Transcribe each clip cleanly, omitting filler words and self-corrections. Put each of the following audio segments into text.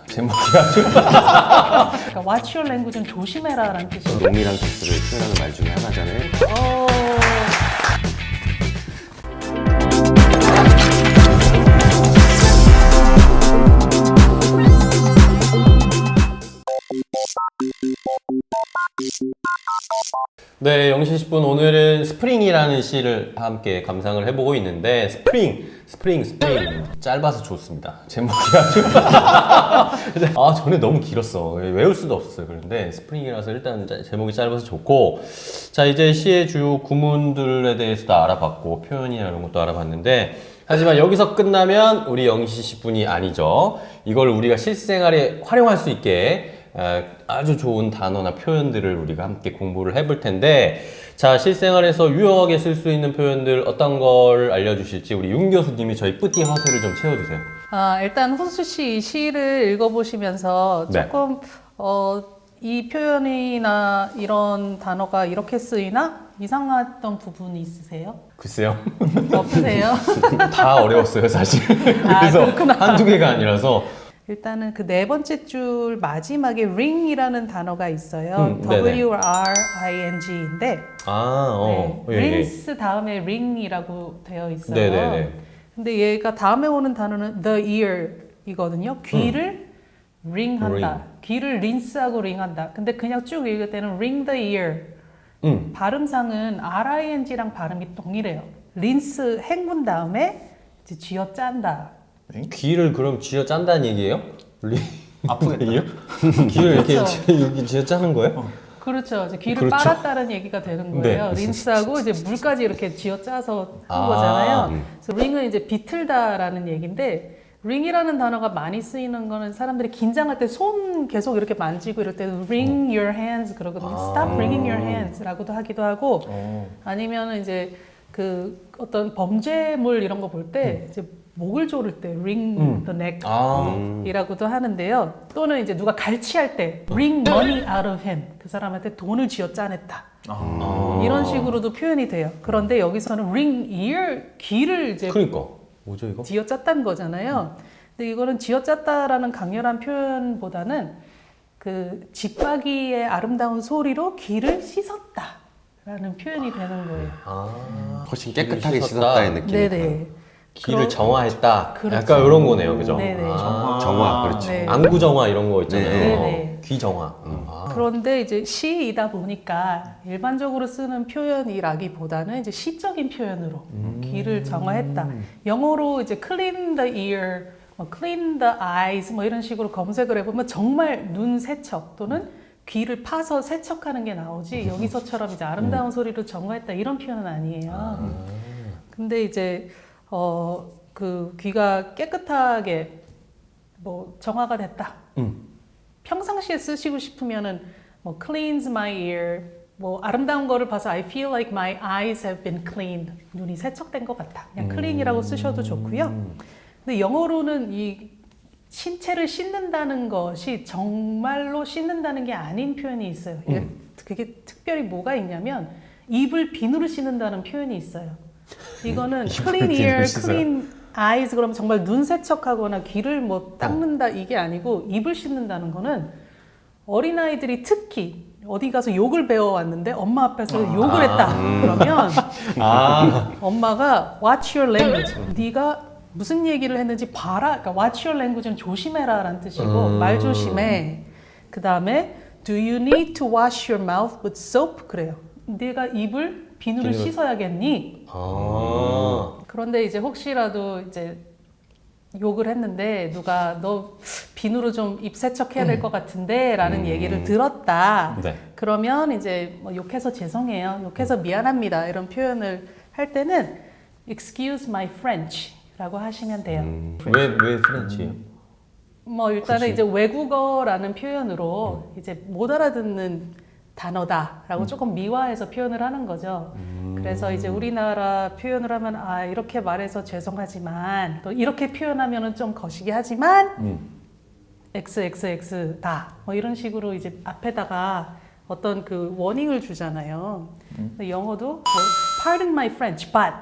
제목이 아주 그러니까 Watch your language는 조심해라라는 뜻이에요. 농이랑 격수를 표현하는 말 중에 하나잖아요. 네, 영시 10분 오늘은 스프링이라는 시를 함께 감상을 해보고 있는데 스프링 짧아서 좋습니다. 제목이 아주 저는 너무 길었어. 외울 수도 없었어요. 그런데 스프링이라서 일단 제목이 짧아서 좋고, 자 이제 시의 주요 구문들에 대해서도 알아봤고 표현이나 이런 것도 알아봤는데, 하지만 여기서 끝나면 우리 영시 10분이 아니죠. 이걸 우리가 실생활에 활용할 수 있게 아주 좋은 단어나 표현들을 우리가 함께 공부를 해볼 텐데, 자 실생활에서 유용하게 쓸 수 있는 표현들 어떤 걸 알려주실지 우리 윤 교수님이 저희 뿌띠 허세를 좀 채워주세요. 일단 훈수 씨 이 시를 읽어보시면서 네. 조금 이 표현이나 이런 단어가 이렇게 쓰이나 이상했던 부분이 있으세요? 글쎄요. 없으세요? 다 어려웠어요 사실. 그래서 그렇구나. 한두 개가 아니라서. 일단은 그 네 번째 줄 마지막에 ring이라는 단어가 있어요. 네네. W-R-I-N-G인데 예. rinse 다음에 ring이라고 되어 있어요. 네네네. 근데 얘가 다음에 오는 단어는 the ear이거든요. 귀를 ring한다. 귀를 rinse하고 ring한다. 근데 그냥 쭉 읽을 때는 ring the ear. 발음상은 R-I-N-G랑 발음이 동일해요. rinse 헹군 다음에 이제 쥐어 짠다. 귀를 그럼 쥐어 짠다는 얘기예요? 아프겠다. 귀를 이렇게 그렇죠. 쥐어 짜는 거예요? 그렇죠. 이제 귀를 그렇죠. 빨았다는 얘기가 되는 거예요. 네. 린스하고 이제 물까지 이렇게 쥐어 짜서 한 아, 거잖아요. 그래서 ring은 이제 비틀다라는 얘기인데, ring이라는 단어가 많이 쓰이는 거는 사람들이 긴장할 때 손 계속 이렇게 만지고 이럴 때 wring your hands 그러거든요. Stop wringing your hands라고도 하기도 하고, 아니면은 이제 그 어떤 범죄물 이런 거 볼 때 이제 목을 조를 때 wring the neck 이라고도 하는데요. 또는 이제 누가 갈취할 때 wring money out of him, 그 사람한테 돈을 쥐어 짜냈다. 이런 식으로도 표현이 돼요. 그런데 여기서는 wring ear, 귀를 이제 그러니까 뭐죠 이거? 쥐어 짰다는 거잖아요. 근데 이거는 쥐어 짰다라는 강렬한 표현보다는 그 집박이의 아름다운 소리로 귀를 씻었다라는 표현이 되는 거예요. 훨씬 깨끗하게 씻었다. 씻었다는 느낌이 네네. 귀를 정화했다. 그렇죠. 약간 이런 거네요, 그죠? 네네. 정화, 그렇지. 네. 안구 정화 이런 거 있잖아요. 네네. 귀 정화. 그런데 이제 시이다 보니까 일반적으로 쓰는 표현이라기보다는 이제 시적인 표현으로 귀를 정화했다. 영어로 이제 clean the ear, clean the eyes 뭐 이런 식으로 검색을 해보면 정말 눈 세척 또는 귀를 파서 세척하는 게 나오지, 여기서처럼 이제 아름다운 소리로 정화했다 이런 표현은 아니에요. 근데 이제 그 귀가 깨끗하게 뭐 정화가 됐다. 평상시에 쓰시고 싶으면은 뭐 cleanse my ear, 뭐 아름다운 거를 봐서 I feel like my eyes have been cleaned, 눈이 세척된 것 같다. 그냥 clean이라고 쓰셔도 좋고요. 근데 영어로는 이 신체를 씻는다는 것이 정말로 씻는다는 게 아닌 표현이 있어요. 그게 특별히 뭐가 있냐면 입을 비누로 씻는다는 표현이 있어요. 이거는 clean ear, clean eyes 그러면 정말 눈 세척하거나 귀를 뭐 닦는다 이게 아니고, 입을 씻는다는 거는 어린아이들이 특히 어디 가서 욕을 배워왔는데 엄마 앞에서 욕을 했다 그러면 엄마가 watch your language, 네가 무슨 얘기를 했는지 봐라. 그러니까 watch your language는 조심해라 라는 뜻이고 말 조심해. 그 다음에 do you need to wash your mouth with soap? 그래요. 네가 입을 비누로 씻어야겠니? 그런데 이제 혹시라도 이제 욕을 했는데 누가 너 비누로 좀 입 세척해야 될 것 같은데 라는 얘기를 들었다. 네. 그러면 이제 뭐 욕해서 죄송해요, 욕해서 미안합니다 이런 표현을 할 때는 excuse my French 라고 하시면 돼요. 왜 프렌치예요? 뭐 일단은 이제 외국어라는 표현으로 이제 못 알아듣는 단어다라고 조금 미화해서 표현을 하는 거죠. 그래서 이제 우리나라 표현을 하면 이렇게 말해서 죄송하지만, 또 이렇게 표현하면은 좀 거시기 하지만 XXX다 뭐 이런 식으로 이제 앞에다가 어떤 그 워닝을 주잖아요. 근데 영어도 뭐, Pardon my French, but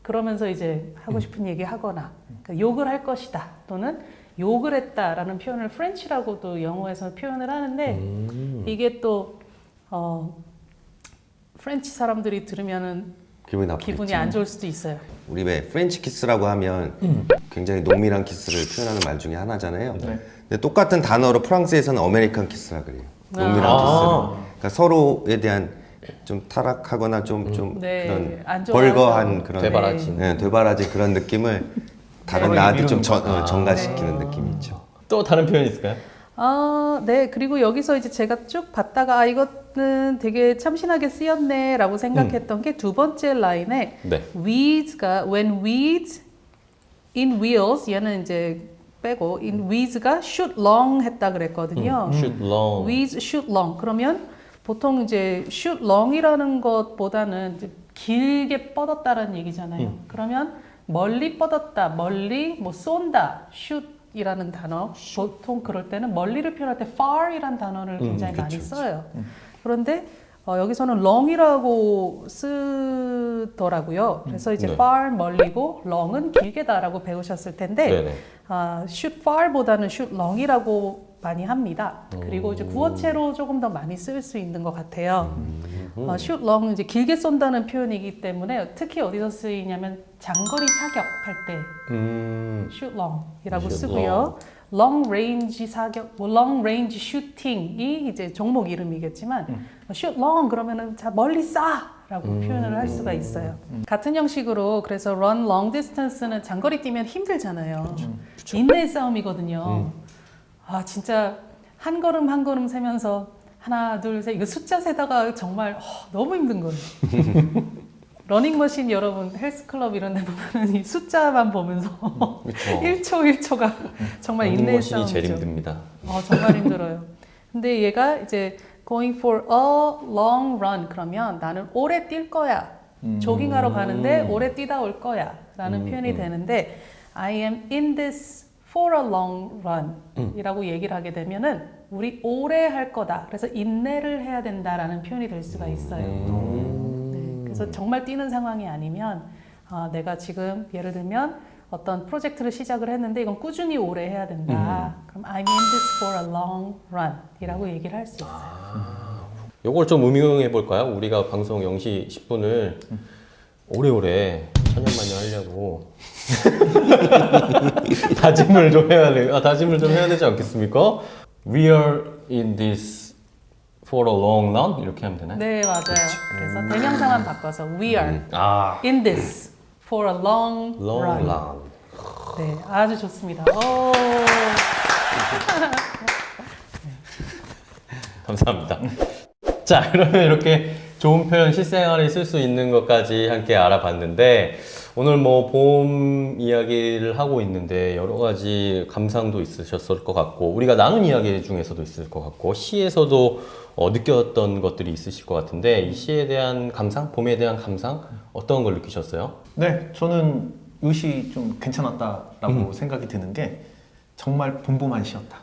그러면서 이제 하고 싶은 얘기 하거나, 그러니까 욕을 할 것이다 또는 욕을 했다라는 표현을 프렌치라고도 영어에서 표현을 하는데 이게 또 프렌치 사람들이 들으면은 기분이 나쁘겠지. 기분이 안 좋을 수도 있어요. 우리 왜 프렌치 키스라고 하면 굉장히 농밀한 키스를 표현하는 말 중에 하나잖아요. 네. 근데 똑같은 단어로 프랑스에서는 아메리칸 키스라 그래요. 농밀한 아. 키스를. 그러니까 서로에 대한 좀 타락하거나 좀 네, 그런 안 좋아서. 벌거한 그런 되바라진. 네, 되바라진 그런 느낌을 다른 네. 나한테 좀 미루는 전가시키는 느낌이 있죠. 또 다른 표현 있을까요? 네. 그리고 여기서 이제 제가 쭉 봤다가 이거는 되게 참신하게 쓰였네라고 생각했던 게 두 번째 라인에 네. weeds가 when weeds in wheels 얘는 이제 빼고 in weeds가 shoot long 했다 그랬거든요. shoot long. weeds shoot long 그러면 보통 이제 shoot long이라는 것보다는 이제 길게 뻗었다라는 얘기잖아요. 그러면 멀리 뻗었다, 멀리 뭐 쏜다, shoot이라는 단어. 보통 그럴 때는 멀리를 표현할 때 far이라는 단어를 굉장히 많이 써요. 그런데 여기서는 long이라고 쓰더라고요. 그래서 이제 네. far 멀리고 long은 길게다라고 배우셨을 텐데 네네. shoot far보다는 shoot long이라고 많이 합니다. 그리고 이제 구어체로 조금 더 많이 쓸 수 있는 것 같아요. shoot long 이제 길게 쏜다는 표현이기 때문에 특히 어디서 쓰이냐면 장거리 사격할 때 shoot long이라고 shoot 쓰고요. long range 사격, 뭐 long range shooting이 이제 종목 이름이겠지만 shoot long 그러면은 자 멀리 쏴라고 표현을 할 수가 있어요. 같은 형식으로 그래서 run long distance는 장거리 뛰면 힘들잖아요. 인내의 싸움이거든요. 아 진짜 한 걸음 한 걸음 세면서 하나 둘 셋 이거 숫자 세다가 정말 너무 힘든 거예요. 러닝머신 여러분 헬스클럽 이런 데 보면은 이 숫자만 보면서 그렇죠. 1초 1초가 정말 인내의 러닝머신이 제일 싸움이죠. 힘듭니다. 정말 힘들어요. 근데 얘가 이제 going for a long run 그러면 나는 오래 뛸 거야. 조깅하러 가는데 오래 뛰다 올 거야. 라는 표현이 되는데 I am in this for a long run 이라고 얘기를 하게 되면은 우리 오래 할 거다. 그래서 인내를 해야 된다라는 표현이 될 수가 있어요. 네, 그래서 정말 뛰는 상황이 아니면 내가 지금 예를 들면 어떤 프로젝트를 시작을 했는데 이건 꾸준히 오래 해야 된다. 그럼 I'm in this for a long run 이라고 얘기를 할 수 있어요. 요걸 좀 응용해 볼까요? 우리가 방송 0시 10분을 오래오래 천년만년 하려고 다짐을 좀 해야 되지 않겠습니까? We are in this for a long run 이렇게 하면 되나요? 네, 맞아요. 그래서 대명사만 바꿔서 we are in this for a long run. run. 네, 아주 좋습니다. 감사합니다. 자, 그러면 이렇게 좋은 표현 실생활에 쓸 수 있는 것까지 함께 알아봤는데 오늘 뭐 보험 이야기를 하고 있는데 여러 가지 감상도 있으셨을 것 같고 우리가 나눈 이야기 중에서도 있을 것 같고 시에서도 느꼈던 것들이 있으실 것 같은데 이 시에 대한 감상, 봄에 대한 감상 어떤 걸 느끼셨어요? 네, 저는 이것이 좀 괜찮았다라고 생각이 드는 게 정말 봄봄한 시였다.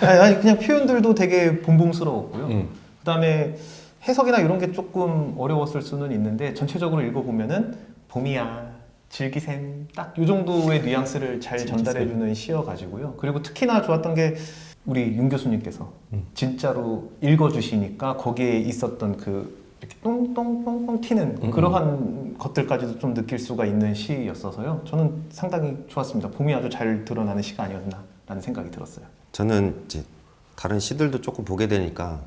아니 그냥 표현들도 되게 봄봄스러웠고요. 그다음에 해석이나 이런 게 조금 어려웠을 수는 있는데 전체적으로 읽어보면은 봄이야 즐기셈 딱 이 정도의 뉘앙스를 잘 전달해주는 시여가지고요. 그리고 특히나 좋았던 게 우리 윤 교수님께서 진짜로 읽어주시니까 거기에 있었던 그 이렇게 똥똥똥똥 튀는 그러한 것들까지도 좀 느낄 수가 있는 시였어서요. 저는 상당히 좋았습니다. 봄이 아주 잘 드러나는 시가 아니었나라는 생각이 들었어요. 저는 이제 다른 시들도 조금 보게 되니까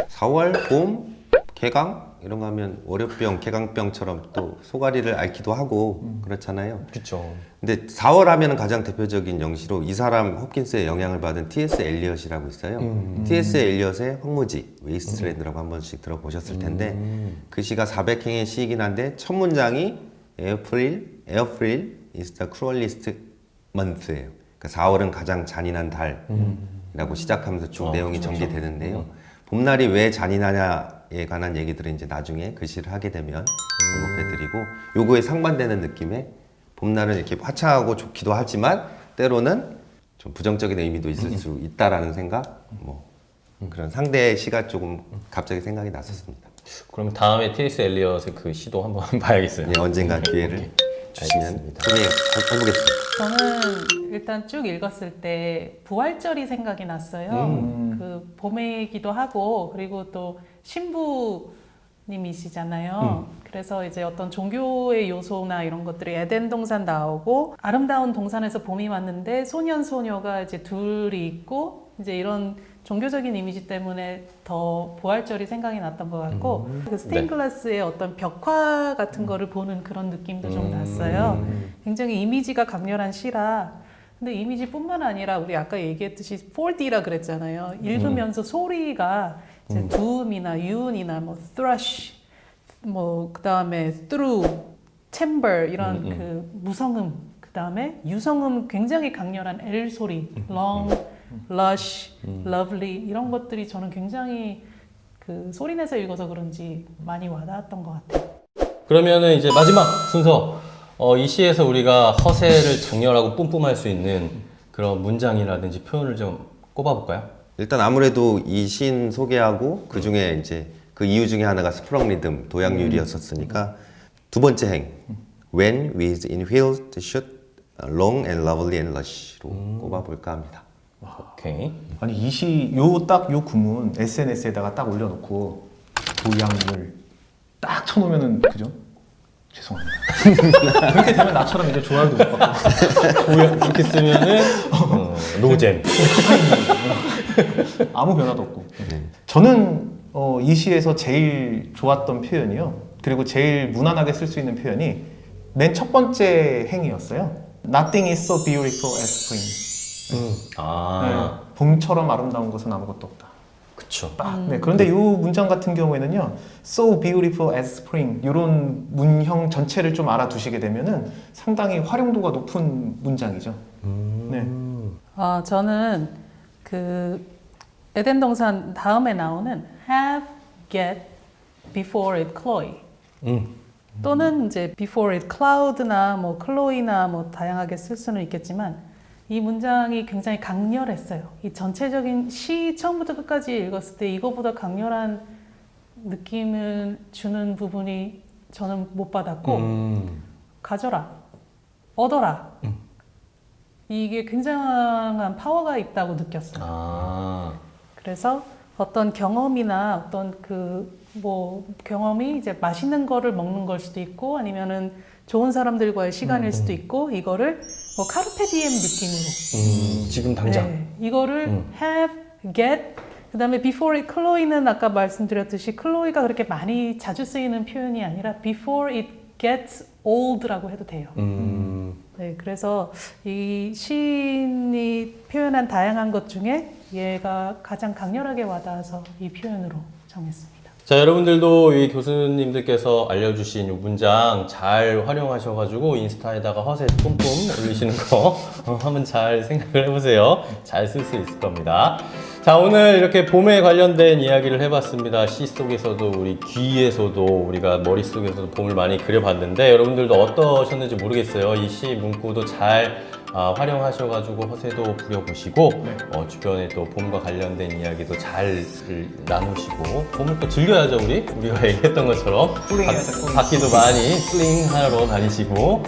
4월 봄 개강 이런 거 하면 월요병 개강병처럼 또 소가리를 앓기도 하고 그렇잖아요. 그렇죠. 근데 4월 하면은 가장 대표적인 영시로 이 사람 홉킨스의 영향을 받은 T.S. 엘리엇이라고 있어요. T.S. 엘리엇의 황무지 웨이스트랜드라고 한 번씩 들어보셨을 텐데 그 시가 400행의 시이긴 한데 첫 문장이 April is the cruelest month예요. 그러니까 4월은 가장 잔인한 달이라고 시작하면서 쭉 내용이 전개되는데요. 봄날이 왜 잔인하냐에 관한 얘기들을 이제 나중에 글씨를 하게 되면 언급해드리고 요거에 상반되는 느낌의 봄날은 이렇게 화창하고 좋기도 하지만 때로는 좀 부정적인 의미도 있을 수 있다라는 생각, 뭐 그런 상대의 시가 조금 갑자기 생각이 났었습니다. 그럼 다음에 T.S. 엘리엇의 그 시도 한번 봐야겠어요. 네, 언젠가 기회를 주시면 알겠습니다. 해보겠습니다. 저는 일단 쭉 읽었을 때 부활절이 생각이 났어요. 그 봄이기도 하고 그리고 또 신부님이시잖아요. 그래서 이제 어떤 종교의 요소나 이런 것들이 에덴 동산 나오고 아름다운 동산에서 봄이 왔는데 소년 소녀가 이제 둘이 있고 이제 이런 종교적인 이미지 때문에 더 부활절이 생각이 났던 것 같고 그 스테인글라스의 어떤 벽화 같은 거를 보는 그런 느낌도 좀 났어요. 굉장히 이미지가 강렬한 시라 근데 이미지뿐만 아니라 우리 아까 얘기했듯이 4D라 그랬잖아요. 읽으면서 소리가 이제 doom이나 윤이나 뭐 thrush 뭐 그다음에 through, timbre 이런 그 무성음 그다음에 유성음 굉장히 강렬한 L 소리 long lush, lovely 이런 것들이 저는 굉장히 그 소리내서 읽어서 그런지 많이 와닿았던 것 같아요. 그러면은 이제 마지막 순서 이 시에서 우리가 허세를 장렬하고 뿜뿜할 수 있는 그런 문장이라든지 표현을 좀 꼽아볼까요? 일단 아무래도 이 시인 소개하고 그 중에 이제 그 이유 중에 하나가 스프렁 리듬 도약률이었었으니까 두 번째 행 When with in wheels shoot long and lovely and lush로 꼽아볼까 합니다. 오케이. 아니 이 시 요 딱 요 구문 SNS에다가 딱 올려놓고 도약률 딱 쳐놓으면은 그죠? 죄송합니다. 그렇게 되면 나처럼 이제 좋아요도 못 받고 이렇게 쓰면은 노잼. 아무 변화도 없고. 저는 이 시에서 제일 좋았던 표현이요. 그리고 제일 무난하게 쓸 수 있는 표현이 맨 첫 번째 행이었어요. Nothing is so beautiful as spring. 아, 네, 봄처럼 아름다운 것은 아무것도 없다. 그쵸. 네, 그런데 이 문장 같은 경우에는요, so beautiful as spring 이런 문형 전체를 좀 알아두시게 되면은 상당히 활용도가 높은 문장이죠. 네. 저는 그 에덴 동산 다음에 나오는 have, get, before it Chloe 또는 이제 before it cloud나 뭐 Chloe나 뭐 다양하게 쓸 수는 있겠지만 이 문장이 굉장히 강렬했어요. 이 전체적인 시 처음부터 끝까지 읽었을 때 이거보다 강렬한 느낌을 주는 부분이 저는 못 받았고 가져라, 얻어라 이게 굉장한 파워가 있다고 느꼈어요. 아, 그래서 어떤 경험이나 어떤 그 뭐 경험이 이제 맛있는 거를 먹는 걸 수도 있고 아니면은 좋은 사람들과의 시간일 수도 있고 이거를 뭐 카르페 디엠 느낌으로 지금 당장. 네, 이거를 have, get 그다음에 before it Chloe는 아까 말씀드렸듯이 Chloe가 그렇게 많이 자주 쓰이는 표현이 아니라 before it gets old라고 해도 돼요. 네, 그래서 이 시인이 표현한 다양한 것 중에 얘가 가장 강렬하게 와닿아서 이 표현으로 정했습니다. 자, 여러분들도 이 교수님들께서 알려주신 이 문장 잘 활용하셔가지고 인스타에다가 허세 뿜뿜 올리시는 거 한번 잘 생각을 해보세요. 잘 쓸 수 있을 겁니다. 자, 오늘 이렇게 봄에 관련된 이야기를 해봤습니다. 시 속에서도 우리 귀에서도 우리가 머릿속에서도 봄을 많이 그려봤는데 여러분들도 어떠셨는지 모르겠어요. 이 시 문구도 잘 활용하셔가지고 허세도 부려보시고 주변에 또 봄과 관련된 이야기도 잘 나누시고 봄을 또 즐겨야죠. 우리가 얘기했던 것처럼 밖에도 많이 플링하러 다니시고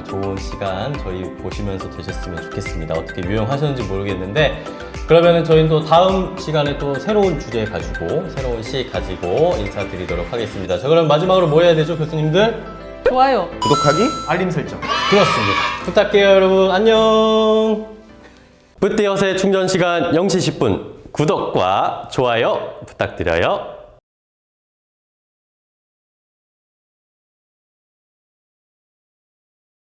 좋은 시간 저희 보시면서 되셨으면 좋겠습니다. 어떻게 유용하셨는지 모르겠는데 그러면은 저희는 또 다음 시간에 또 새로운 주제 가지고 새로운 시 가지고 인사드리도록 하겠습니다. 자, 그럼 마지막으로 뭐 해야 되죠, 교수님들? 좋아요. 구독하기? 알림 설정. 그렇습니다. 부탁해요, 여러분. 안녕. 부띠 허세 충전 시간 0시 10분 구독과 좋아요 부탁드려요.